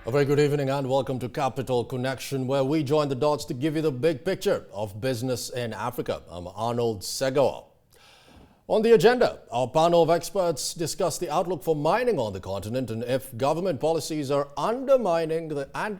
A very good evening and welcome to Capital Connection, where we join the dots to give you the big picture of business in Africa. I'm Arnold, Segawa. On the agenda, our panel of experts discuss the outlook for mining on the continent and if government policies are undermining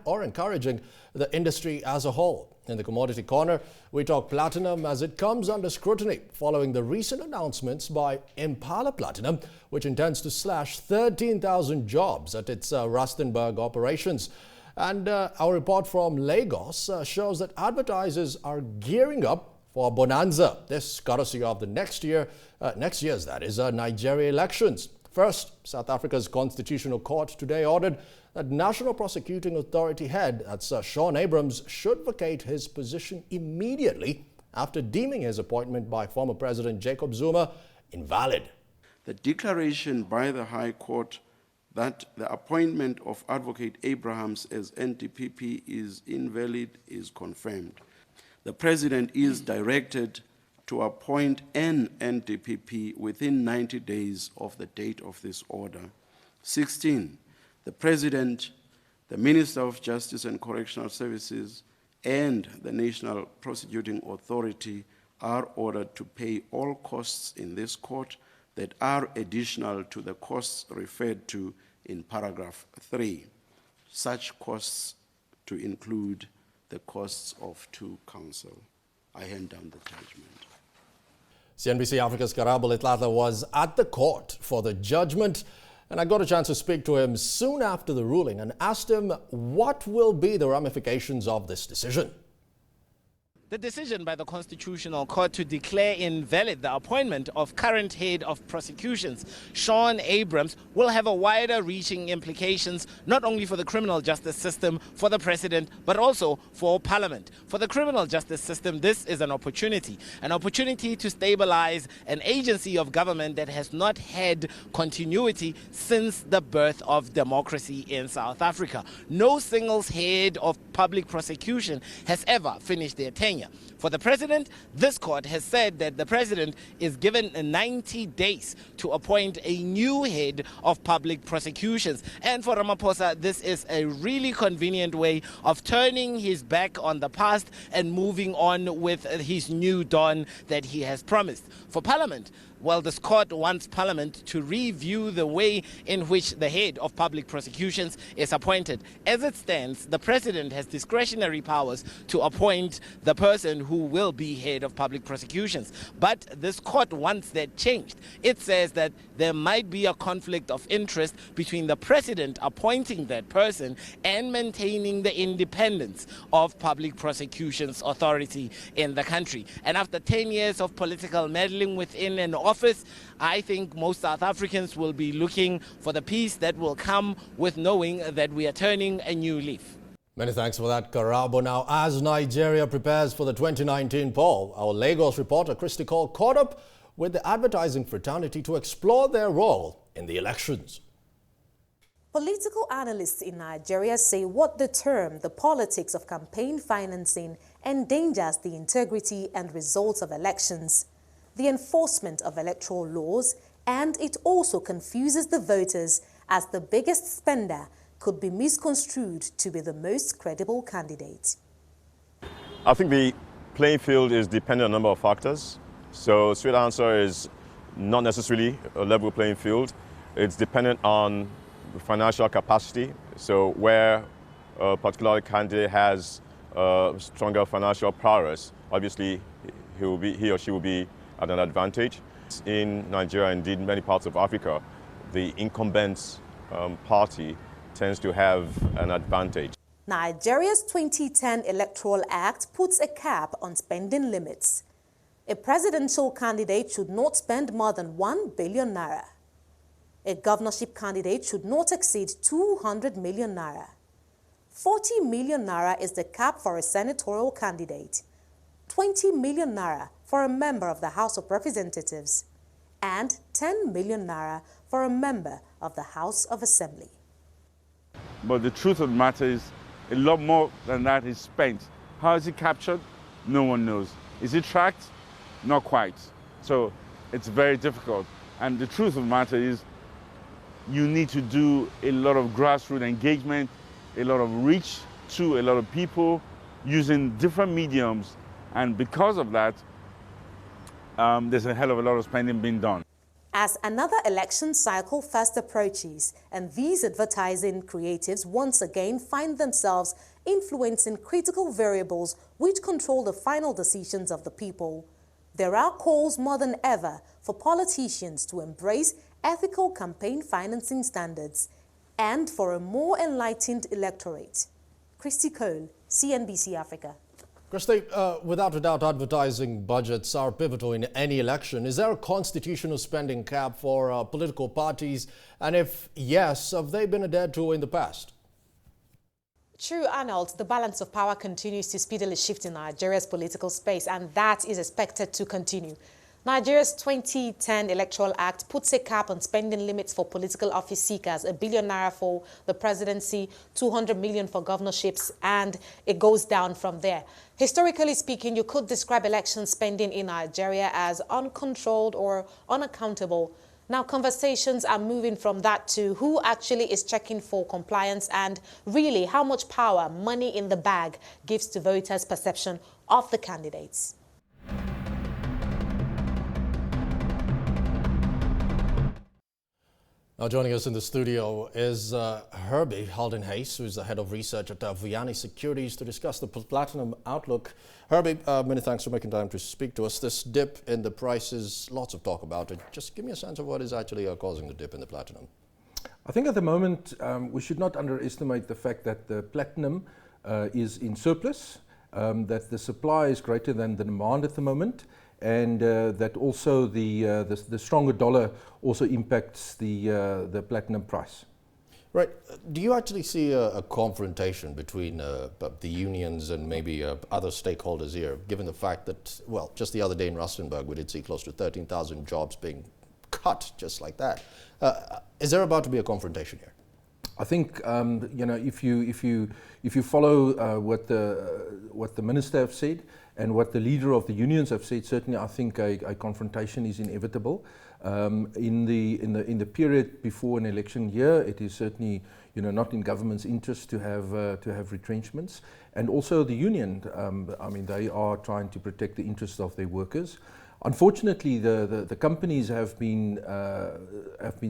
or encouraging the industry as a whole. In the commodity corner, we talk platinum as it comes under scrutiny following the recent announcements by Impala Platinum, which intends to slash 13,000 jobs at its Rustenburg operations. And our report from Lagos shows that advertisers are gearing up for a bonanza. This courtesy of the next year's Nigeria elections. First, South Africa's Constitutional Court today ordered that National Prosecuting Authority head, that's Shaun Abrahams, should vacate his position immediately after deeming his appointment by former President Jacob Zuma invalid. The declaration by the High Court that the appointment of Advocate Abrahams as NTPP is invalid is confirmed. The President is directed to appoint an NTPP within 90 days of the date of this order. 16. The President, the Minister of Justice and Correctional Services, and the National Prosecuting Authority are ordered to pay all costs in this court that are additional to the costs referred to in paragraph 3. Such costs to include the costs of two counsel. I hand down the judgment. CNBC Africa's Cryil was at the court for the judgment, and I got a chance to speak to him soon after the ruling and asked him what will be the ramifications of this decision. The decision by the Constitutional Court to declare invalid the appointment of current head of prosecutions, Shaun Abrahams, will have a wider reaching implications not only for the criminal justice system, for the President, but also for Parliament. For the criminal justice system, this is an opportunity to stabilize an agency of government that has not had continuity since the birth of democracy in South Africa. No single head of public prosecution has ever finished their tenure. For the President, this court has said that the President is given 90 days to appoint a new head of public prosecutions. And for Ramaphosa, this is a really convenient way of turning his back on the past and moving on with his new dawn that he has promised. For Parliament, well, this court wants Parliament to review the way in which the head of public prosecutions is appointed. As it stands, the President has discretionary powers to appoint the person who will be head of public prosecutions. But this court wants that changed. It says that there might be a conflict of interest between the President appointing that person and maintaining the independence of public prosecutions authority in the country. And after 10 years of political meddling within an office, I think most South Africans will be looking for the peace that will come with knowing that we are turning a new leaf. Many thanks for that, Cryil. Now, as Nigeria prepares for the 2019 poll, our Lagos reporter, Christy Cole, caught up with the advertising fraternity to explore their role in the elections. Political analysts in Nigeria say what the term the politics of campaign financing endangers the integrity and results of elections, the enforcement of electoral laws, and it also confuses the voters as the biggest spender could be misconstrued to be the most credible candidate. I think the playing field is dependent on a number of factors. So straight answer is not necessarily a level playing field. It's dependent on financial capacity. So where a particular candidate has stronger financial prowess, obviously he or she will be at an advantage. In Nigeria, indeed many parts of Africa, the incumbent party tends to have an advantage. Nigeria's 2010 Electoral Act puts a cap on spending limits. A presidential candidate should not spend more than 1 billion naira. A governorship candidate should not exceed 200 million naira. 40 million naira is the cap for a senatorial candidate, 20 million naira for a member of the House of Representatives, and 10 million naira for a member of the House of Assembly. But the truth of the matter is, a lot more than that is spent. How is it captured? No one knows. Is it tracked? Not quite. So it's very difficult. And the truth of the matter is, you need to do a lot of grassroots engagement a lot of reach to a lot of people using different mediums. And because of that, there's a hell of a lot of spending being done. As another election cycle fast approaches, and these advertising creatives once again find themselves influencing critical variables which control the final decisions of the people, there are calls more than ever for politicians to embrace ethical campaign financing standards and for a more enlightened electorate. Cryil, CNBC Africa. Christy, without a doubt, advertising budgets are pivotal in any election. Is there a constitutional spending cap for political parties? And if yes, have they been adhered to in the past? True, Arnold, the balance of power continues to speedily shift in Nigeria's political space, and that is expected to continue. Nigeria's 2010 Electoral Act puts a cap on spending limits for political office seekers, ₦1 billion for the presidency, 200 million for governorships, and it goes down from there. Historically speaking, you could describe election spending in Nigeria as uncontrolled or unaccountable. Now, conversations are moving from that to who actually is checking for compliance and really how much power money in the bag gives to voters' perception of the candidates. Now joining us in the studio is Herbie Halden-Hayes, who is the head of research at Vusi Securities, to discuss the platinum outlook. Herbie, many thanks for making time to speak to us. This dip in the prices, lots of talk about it. Just give me a sense of what is actually causing the dip in the platinum. I think at the moment we should not underestimate the fact that the platinum is in surplus, that the supply is greater than the demand at the moment, and that also the stronger dollar also impacts the platinum price. Right. Do you actually see a confrontation between the unions and maybe other stakeholders here, given the fact that, well, just the other day in Rustenburg we did see close to 13,000 jobs being cut just like that. Is there about to be a confrontation here? I think you know, if you follow what the minister have said and what the leader of the unions have said, certainly I think a confrontation is inevitable. In the period before an election year, it is certainly, you know, not in government's interest to have retrenchments, and also the union. I mean, they are trying to protect the interests of their workers. Unfortunately, the companies have been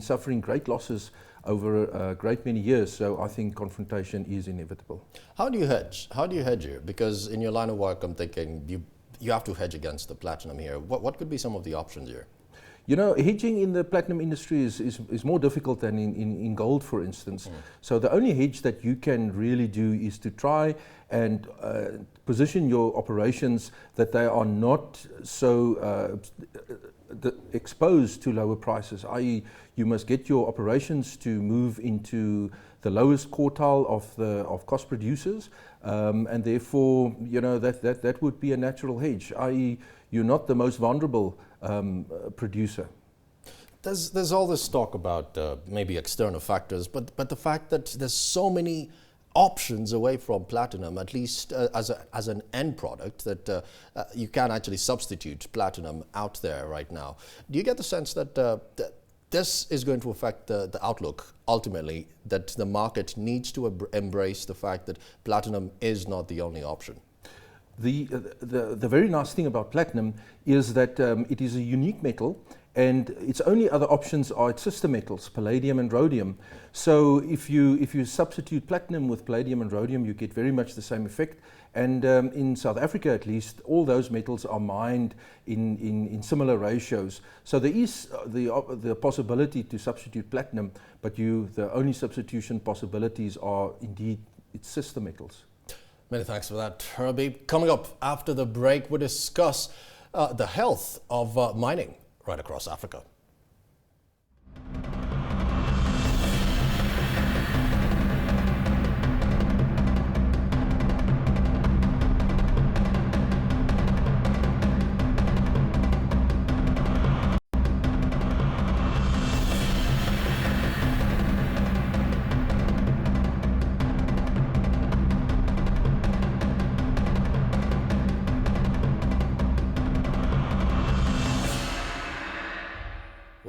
suffering great losses over a great many years, so I think confrontation is inevitable. How do you hedge? How do you hedge here? Because in your line of work, I'm thinking you have to hedge against the platinum here. What could be some of the options here? You know, hedging in the platinum industry is more difficult than in gold, for instance. So the only hedge that you can really do is to try and position your operations that they are not so exposed to lower prices, i.e. you must get your operations to move into the lowest quartile of cost producers, and therefore, you know, that would be a natural hedge, i.e. you're not the most vulnerable producer. There's all this talk about maybe external factors, but the fact that there's so many options away from platinum, at least as an end product, that you can actually substitute platinum out there right now. Do you get the sense that this is going to affect the outlook ultimately, that the market needs to embrace the fact that platinum is not the only option? The very nice thing about platinum is that it is a unique metal, and its only other options are its sister metals, palladium and rhodium. So if you substitute platinum with palladium and rhodium, you get very much the same effect. And in South Africa, at least, all those metals are mined in similar ratios. So there is the possibility to substitute platinum, but the only substitution possibilities are indeed its sister metals. Many thanks for that, Herbie. Coming up after the break, we'll discuss the health of mining right across Africa.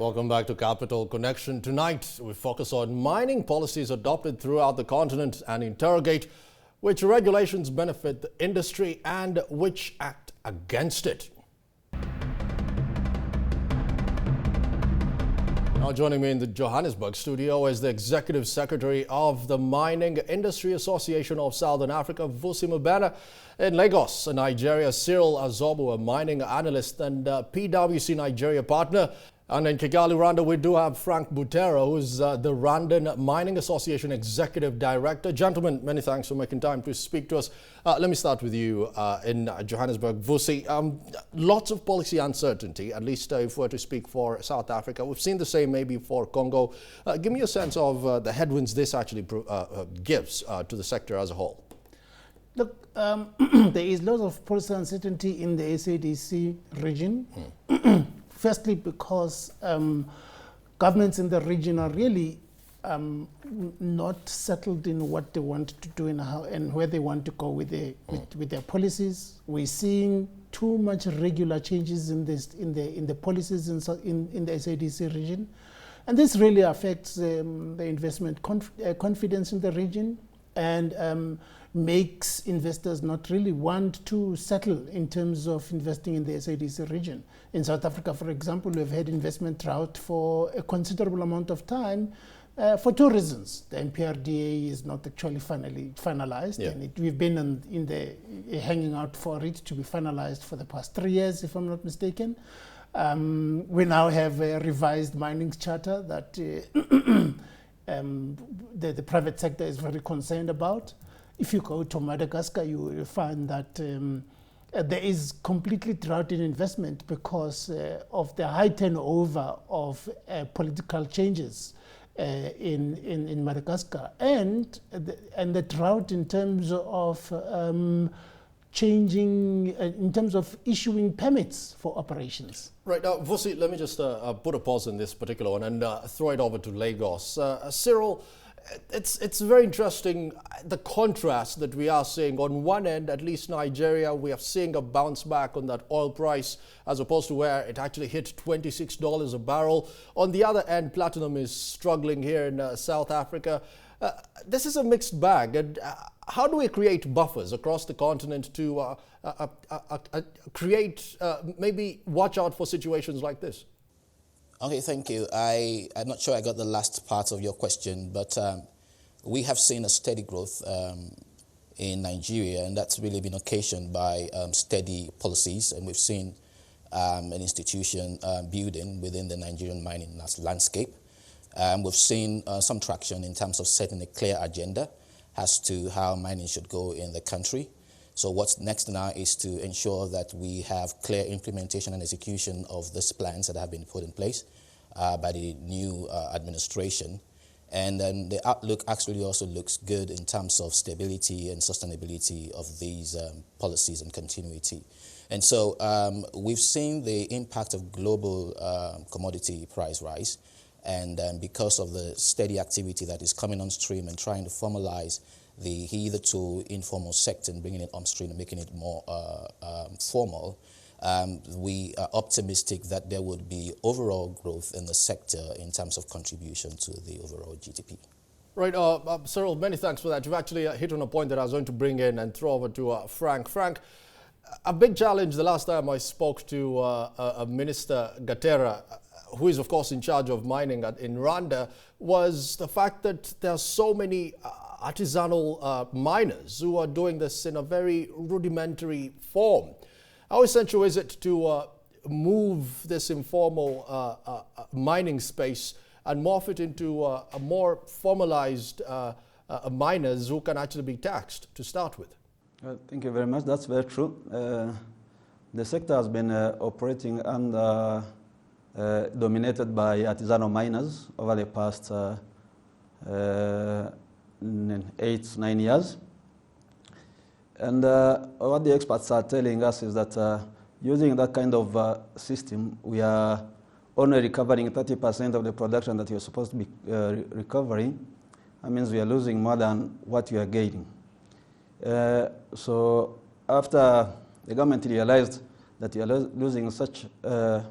Welcome back to Capital Connection. Tonight, we focus on mining policies adopted throughout the continent and interrogate which regulations benefit the industry and which act against it. Now joining me in the Johannesburg studio is the Executive Secretary of the Mining Industry Association of Southern Africa, Vusi Mabena. In Lagos, Nigeria, Cryil Azobu, a mining analyst and PwC Nigeria partner. And in Kigali, Rwanda, we do have Frank Butera, who's the Rwandan Mining Association Executive Director. Gentlemen, many thanks for making time to speak to us. Let me start with you in Johannesburg. Vusi, lots of policy uncertainty, at least if we're to speak for South Africa. We've seen the same maybe for Congo. Give me a sense of the headwinds this actually gives to the sector as a whole. Look, there is lots of policy uncertainty in the SADC region. Firstly, because governments in the region are really not settled in what they want to do and how and where they want to go with their policies. We're seeing too much regular changes in the policies in the SADC region, and this really affects the investment confidence in the region and makes investors not really want to settle in terms of investing in the SADC region. In South Africa, for example, we've had investment drought for a considerable amount of time for two reasons. The MPRDA is not actually finalized, and we've been hanging out for it to be finalized for the past 3 years, if I'm not mistaken. We now have a revised mining charter that the private sector is very concerned about. If you go to Madagascar, you will find that there is completely drought in investment because of the high turnover of political changes in Madagascar, and the drought in terms of changing, in terms of issuing permits for operations. Right, now, Vusi, let me just put a pause in this particular one and throw it over to Lagos. Cryil, it's very interesting, the contrast that we are seeing. On one end, at least Nigeria, we are seeing a bounce back on that oil price as opposed to where it actually hit $26 a barrel. On the other end, platinum is struggling here in South Africa. This is a mixed bag. And how do we create buffers across the continent to create, maybe watch out for situations like this? Okay, thank you. I'm not sure I got the last part of your question, but we have seen a steady growth in Nigeria, and that's really been occasioned by steady policies, and we've seen an institution building within the Nigerian mining landscape. We've seen some traction in terms of setting a clear agenda as to how mining should go in the country. So what's next now is to ensure that we have clear implementation and execution of these plans that have been put in place by the new administration. And then the outlook actually also looks good in terms of stability and sustainability of these policies and continuity. And so we've seen the impact of global commodity price rise. And because of the steady activity that is coming on stream and trying to formalize the hitherto informal sector and bringing it upstream and making it more formal, we are optimistic that there would be overall growth in the sector in terms of contribution to the overall GDP. Right, Cryil, many thanks for that. You've actually hit on a point that I was going to bring in and throw over to Frank. Frank, a big challenge the last time I spoke to Minister Butera, who is of course in charge of mining in Rwanda, was the fact that there are so many artisanal miners who are doing this in a very rudimentary form. How essential is it to move this informal mining space and morph it into a more formalized miners who can actually be taxed to start with? Thank you very much. That's very true. The sector has been operating under dominated by artisanal miners over the past 8-9 years. And what the experts are telling us is that using that kind of system, we are only recovering 30% of the production that you're supposed to be recovering. That means we are losing more than what you are gaining. So after the government realized that you are losing such a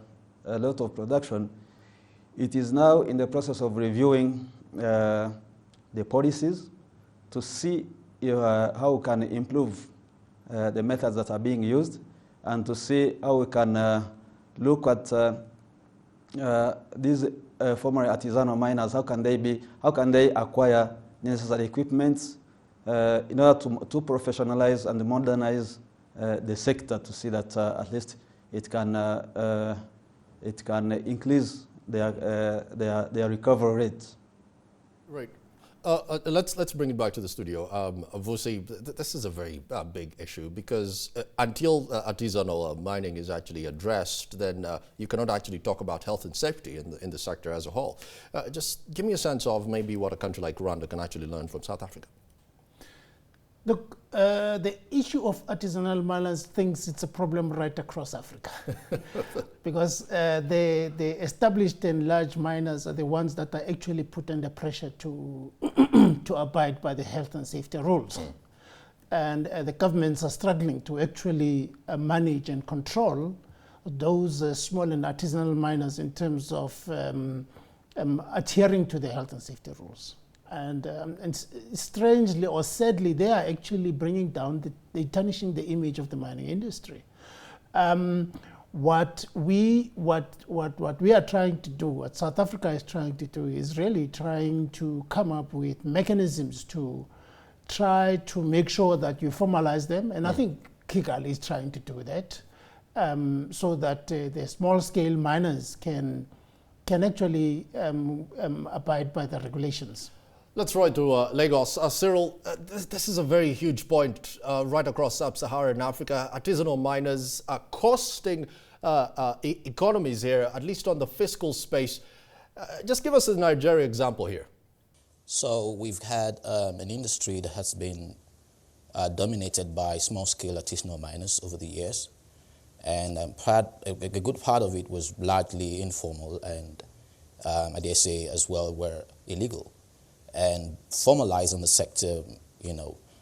lot of production, It is now in the process of reviewing the policies to see how we can improve the methods that are being used, and to see how we can look at these former artisanal miners. How can they acquire necessary equipment in order to professionalize and modernize the sector, to see that at least it can increase their recovery rates. Right. Let's bring it back to the studio. Vusi, this is a very big issue, because until artisanal mining is actually addressed, then you cannot actually talk about health and safety in the sector as a whole. Just give me a sense of maybe what a country like Rwanda can actually learn from South Africa. Look, the issue of artisanal miners thinks it's a problem right across Africa, because the established and large miners are the ones that are actually put under pressure to to abide by the health and safety rules. And the governments are struggling to actually manage and control those small and artisanal miners in terms of adhering to the health and safety rules. And strangely or sadly, they are actually bringing down, tarnishing the image of the mining industry. What we are trying to do, what South Africa is trying to do, is really trying to come up with mechanisms to try to make sure that you formalize them. And I think Cryil is trying to do that, so that the small-scale miners can actually abide by the regulations. Let's ride to Lagos. Cyril, this is a very huge point right across sub-Saharan Africa. Artisanal miners are costing economies here, at least on the fiscal space. Just give us a Nigeria example here. So we've had an industry that has been dominated by small-scale artisanal miners over the years. And a good part of it was largely informal, and I dare say as well were illegal. And formalizing the sector,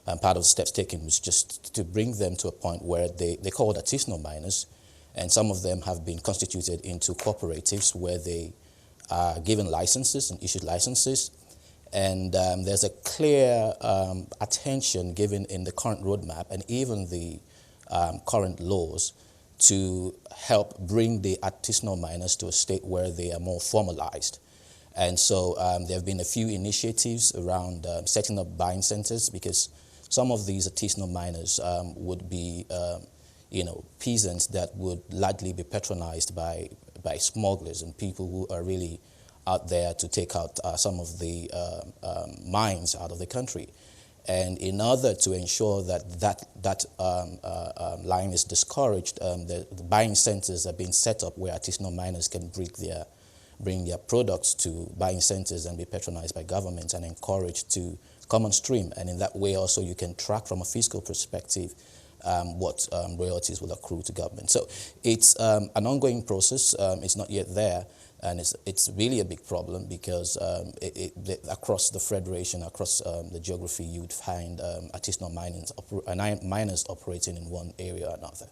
part of the steps taken was just to bring them to a point where they're called artisanal miners, and some of them have been constituted into cooperatives where they are given licenses and issued licenses. And there's a clear attention given in the current roadmap and even the current laws to help bring the artisanal miners to a state where they are more formalized. And so there have been a few initiatives around setting up buying centers, because some of these artisanal miners would be, peasants that would largely be patronized by smugglers and people who are really out there to take out some of the mines out of the country. And in order to ensure that line is discouraged, the buying centers are being set up where artisanal miners can bring their products to buying centers and be patronized by governments and encouraged to come on stream. And in that way also you can track from a fiscal perspective what royalties will accrue to government. So it's an ongoing process. It's not yet there. And it's really a big problem, because across the federation, across the geography, you'd find artisanal miners operating in one area or another.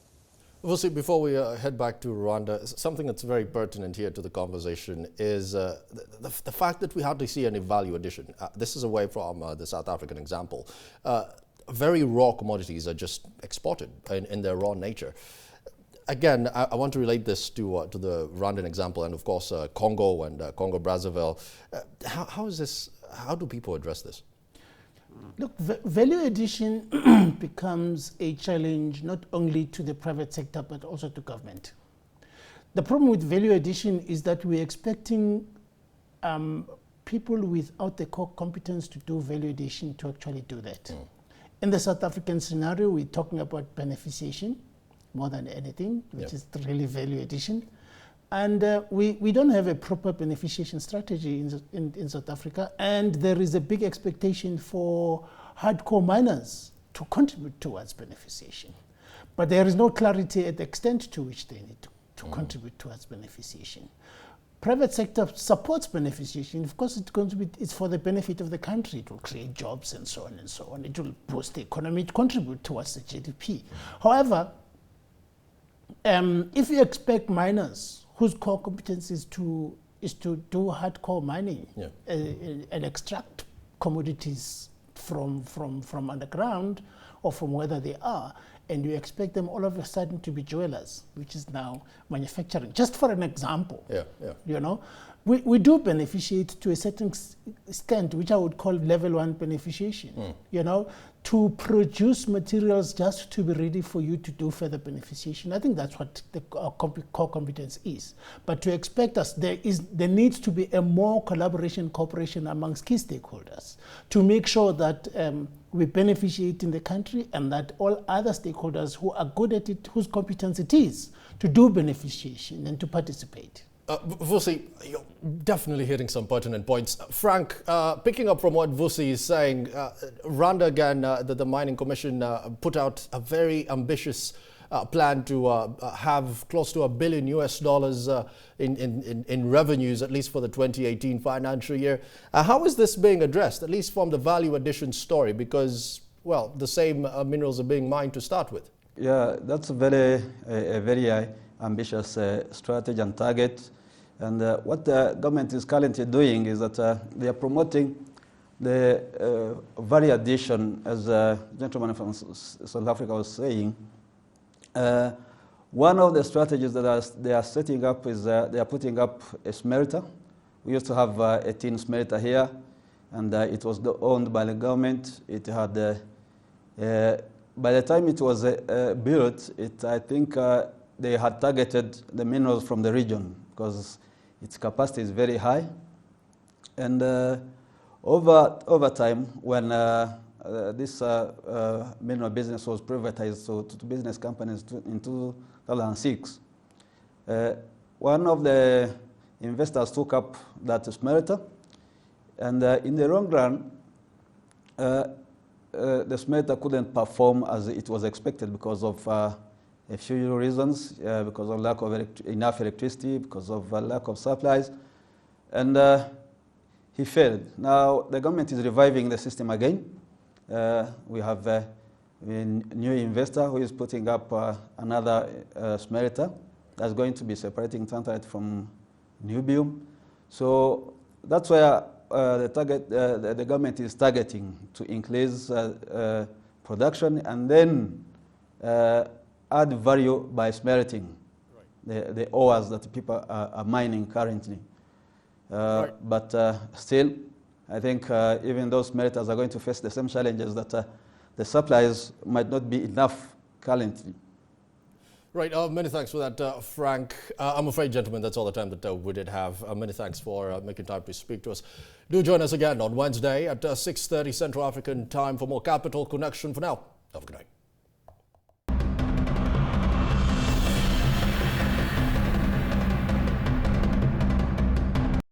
Vusi, before we head back to Rwanda, something that's very pertinent here to the conversation is the fact that we hardly see any value addition. This is away from the South African example. Very raw commodities are just exported in their raw nature. Again, I want to relate this to the Rwandan example, and of course Congo and Congo-Brazzaville. How do people address this? Look, value addition becomes a challenge not only to the private sector but also to government. The problem with value addition is that we're expecting people without the core competence to do value addition to actually do that. In the South African scenario, we're talking about beneficiation more than anything, which is really value addition. And we don't have a proper beneficiation strategy in South Africa, and there is a big expectation for hardcore miners to contribute towards beneficiation. But there is no clarity at the extent to which they need to contribute towards beneficiation. Private sector supports beneficiation. Of course, it's for the benefit of the country. It will create jobs and so on and so on. It will boost the economy, to contribute towards the GDP. However, if you expect miners whose core competence is to is to do hardcore mining and extract commodities from underground or from wherever they are, and you expect them all of a sudden to be jewelers, which is now manufacturing. Just for an example, you know, we do beneficiate to a certain extent, which I would call level 1 beneficiation, you know, to produce materials just to be ready for you to do further beneficiation. I think that's what the core competence is. But to expect us, there needs to be a more collaboration, cooperation amongst key stakeholders to make sure that we beneficiate in the country, and that all other stakeholders who are good at it, whose competence it is to do beneficiation and to participate. Vusi, you're definitely hitting some pertinent points. Frank, picking up from what Vusi is saying, Rwanda again, the Mining Commission put out a very ambitious plan to have close to $1 billion in revenues, at least for the 2018 financial year. How is this being addressed, at least from the value addition story? Because, well, the same minerals are being mined to start with. Yeah, that's a very ambitious strategy and target. And what the government is currently doing is that they are promoting the value addition, as a gentleman from South Africa was saying. One of the strategies that they are setting up is they are putting up a smelter. We used to have a tin smelter here, and it was owned by the government. It had, by the time it was built, I think they had targeted the minerals from the region because its capacity is very high. And over time, when this mineral business was privatized to business companies in 2006, one of the investors took up that smelter, and in the long run, the smelter couldn't perform as it was expected because of a few reasons, because of lack of enough electricity, because of lack of supplies, and he failed. Now the government is reviving the system again. We have a new investor who is putting up another smelter that's going to be separating tantalite from niobium. So that's where the government is targeting to increase production and then add value by smelting the ores that people are mining currently. But still, I think even those smelters are going to face the same challenges that the supplies might not be enough currently. Right, many thanks for that, Frank. I'm afraid, gentlemen, that's all the time that we did have. Many thanks for making time to speak to us. Do join us again on Wednesday at 6:30 Central African time for more Capital Connection. For now, have a good night.